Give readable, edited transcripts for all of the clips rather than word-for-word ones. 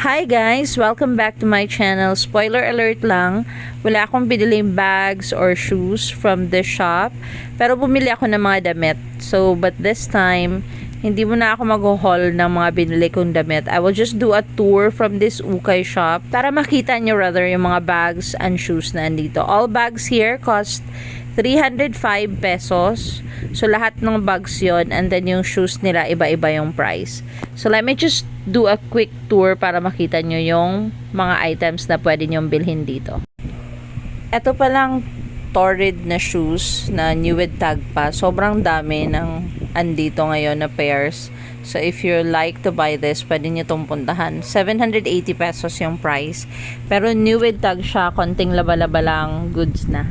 Hi guys! Welcome back to my channel. Spoiler alert lang, wala akong biniling bags or shoes from this shop. Pero bumili ako ng mga damit. But this time, hindi mo na ako mag-haul ng mga binili kong damit. I will just do a tour from this ukay shop para makita nyo rather yung mga bags and shoes na andito. All bags here cost 305 pesos. So, lahat ng bags yon, and then yung shoes nila, iba-iba yung price. So, let me just do a quick tour para makita nyo yung mga items na pwede nyong bilhin dito. Ito palang torrid na shoes na new with tag pa. Sobrang dami ng andito ngayon na pairs. So, if you like to buy this, pwede nyo itong puntahan. 780 pesos yung price. Pero new with tag siya, konting laba-laba lang, goods na.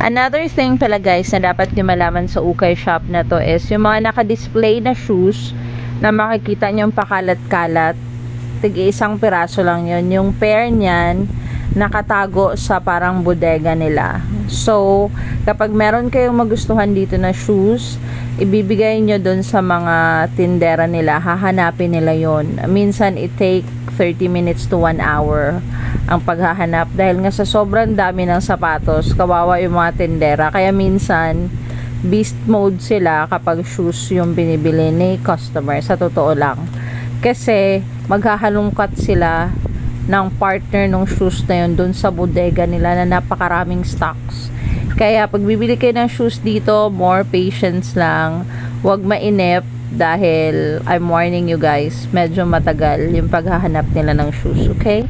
Another thing pala guys na dapat nyo malaman sa ukay shop na to is yung mga naka-display na shoes na makikita nyo pakalat-kalat, tig-isang piraso lang yun. Yung pair niyan nakatago sa parang bodega nila. So, kapag meron kayong magustuhan dito na shoes, ibibigay nyo dun sa mga tindera nila, hahanapin nila yon. Minsan it take 30 minutes to 1 hour ang paghahanap dahil nga sa sobrang dami ng sapatos, kawawa yung mga tindera. Kaya minsan beast mode sila kapag shoes yung binibili ni customer, sa totoo lang. Kasi maghahalongkat sila ng partner ng shoes na yun dun sa bodega nila na napakaraming stocks. Kaya pag bibili kayo ng shoes dito, more patience lang, wag mainip dahil I'm warning you guys, medyo matagal yung paghahanap nila ng shoes, okay?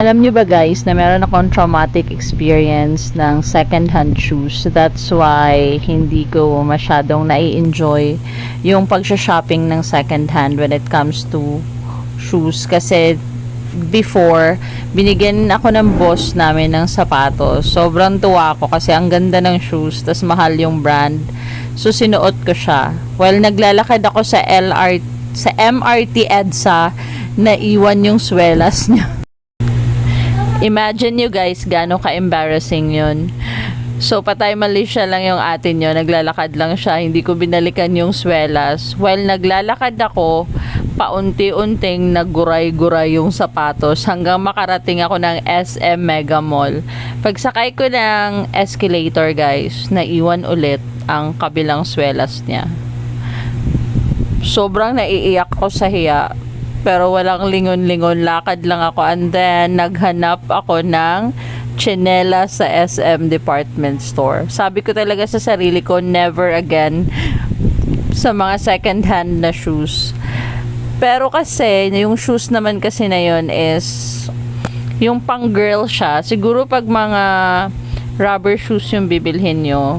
Alam nyo ba guys na meron akong traumatic experience ng second-hand shoes. That's why hindi ko masyadong nai-enjoy yung pag-shopping ng second-hand when it comes to shoes. Kasi before, binigyan ako ng boss namin ng sapatos. Sobrang tuwa ako kasi ang ganda ng shoes, tas mahal yung brand. So, sinuot ko siya. While naglalakad ako sa MRT EDSA, naiwan yung swelas niya. Imagine nyo guys, gano'ng ka-embarrassing yun. So, patay mali siya lang yung atin nyo. Naglalakad lang siya. Hindi ko binalikan yung swelas. While naglalakad ako, paunti-unting nagguray-guray yung sapatos hanggang makarating ako ng SM Mega Mall. Pagsakay ko ng escalator guys, naiwan ulit ang kabilang swelas niya. Sobrang naiiyak ko sa hiya. Pero walang lingon-lingon, lakad lang ako, and then naghanap ako ng tsinela sa SM department store. Sabi ko talaga sa sarili ko, never again sa mga second hand na shoes. Pero kasi yung shoes naman kasi na yun is yung pang girl siya. Siguro pag mga rubber shoes yung bibilhin nyo,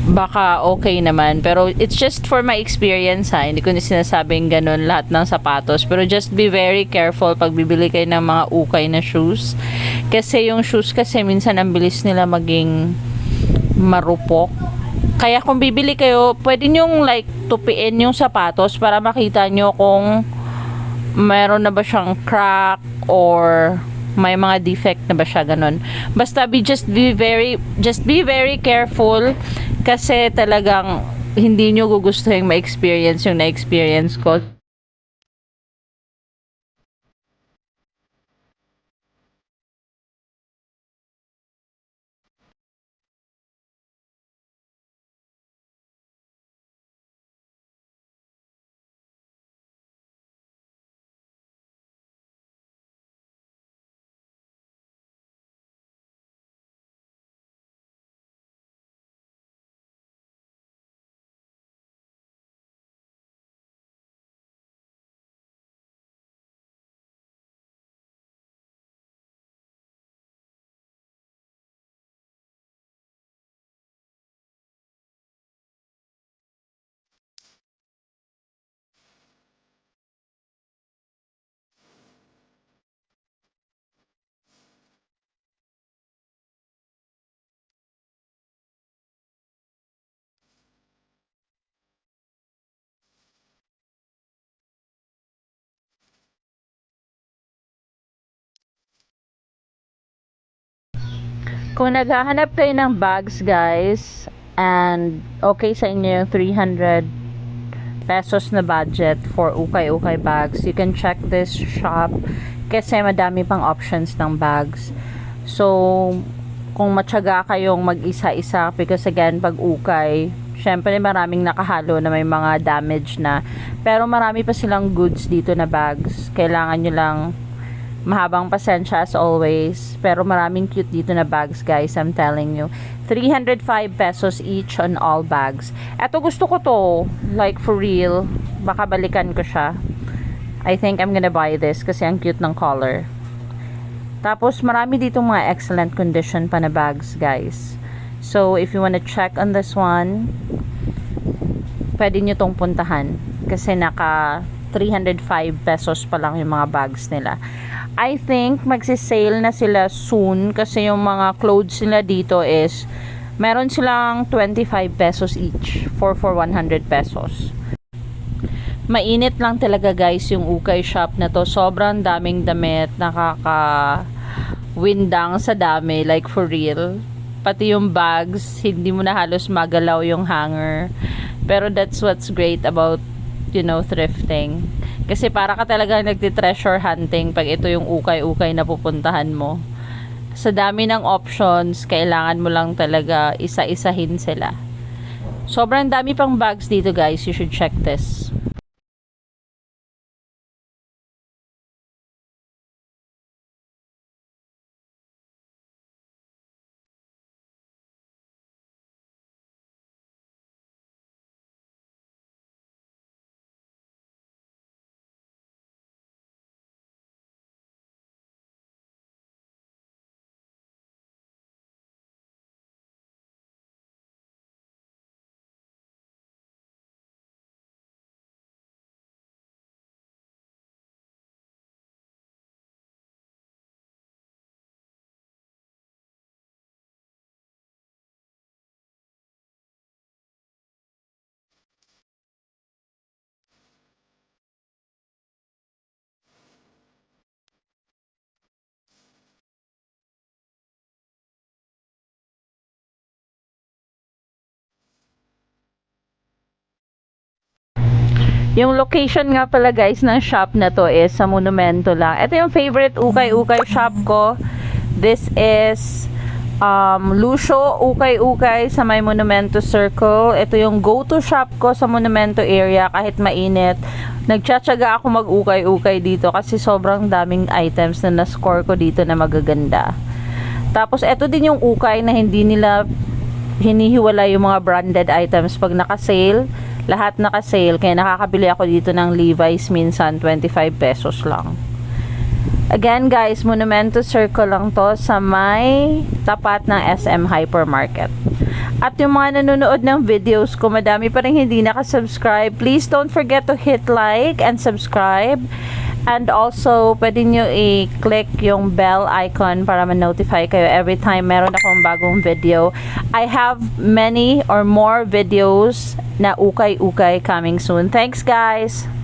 baka okay naman. Pero it's just for my experience ha. Hindi ko na sinasabing ganun lahat ng sapatos. Pero just be very careful pag bibili kayo ng mga ukay na shoes. Kasi yung shoes kasi minsan ang bilis nila maging marupok. Kaya kung bibili kayo, pwede nyong like tupiin yung sapatos para makita nyo kung mayroon na ba siyang crack or may mga defect na ba siya, ganun. Basta just be very careful kasi talagang hindi nyo gugustuhin ma-experience yung na-experience ko. Kung naghahanap kayo ng bags guys, and okay sa inyo yung 300 pesos na budget for ukay-ukay bags, you can check this shop kasi madami pang options ng bags. So, kung matyaga kayong mag-isa-isa, because again, pag ukay, syempre maraming nakahalo na may mga damage na, pero marami pa silang goods dito na bags. Kailangan nyo lang mahabang pasensya as always, pero maraming cute dito na bags guys, I'm telling you. 305 pesos each on all bags. Eto, gusto ko to, like for real, baka balikan ko siya. I think I'm gonna buy this kasi ang cute ng color. Tapos marami dito mga excellent condition pa na bags guys. So if you wanna check on this one, pwede nyo tong puntahan kasi naka 305 pesos pa lang yung mga bags nila. I think magsisale na sila soon kasi yung mga clothes nila dito is meron silang 25 pesos each for 100 pesos. Mainit lang talaga guys yung ukay shop na to. Sobrang daming damit, nakaka-windang sa dami, like for real. Pati yung bags, hindi mo na halos magalaw yung hanger. Pero that's what's great about, you know, thrifting. Kasi para ka talaga nagti-treasure hunting pag ito yung ukay-ukay na pupuntahan mo. Sa dami ng options, kailangan mo lang talaga isa-isahin sila. Sobrang dami pang bags dito guys, you should check this. Yung location nga pala guys ng shop na to is sa Monumento lang. Ito yung favorite ukay-ukay shop ko. This is Lucio Ukay-Ukay sa may Monumento Circle. Ito yung go-to shop ko sa Monumento area kahit mainit. Nagtsatsaga ako mag-ukay-ukay dito kasi sobrang daming items na na-score ko dito na magaganda. Tapos ito din yung ukay na hindi nila hinihiwala yung mga branded items pag naka-sale. Lahat naka-sale, kaya nakakabili ako dito ng Levi's minsan 25 pesos lang. Again guys, Monumento Circle lang to sa may tapat ng SM Hypermarket. At yung mga nanonood ng videos ko, madami pa rin hindi nakasubscribe. Please don't forget to hit like and subscribe. And also, pwede nyo i-click yung bell icon para ma-notify kayo every time meron akong bagong video. I have many or more videos na ukay-ukay coming soon. Thanks guys!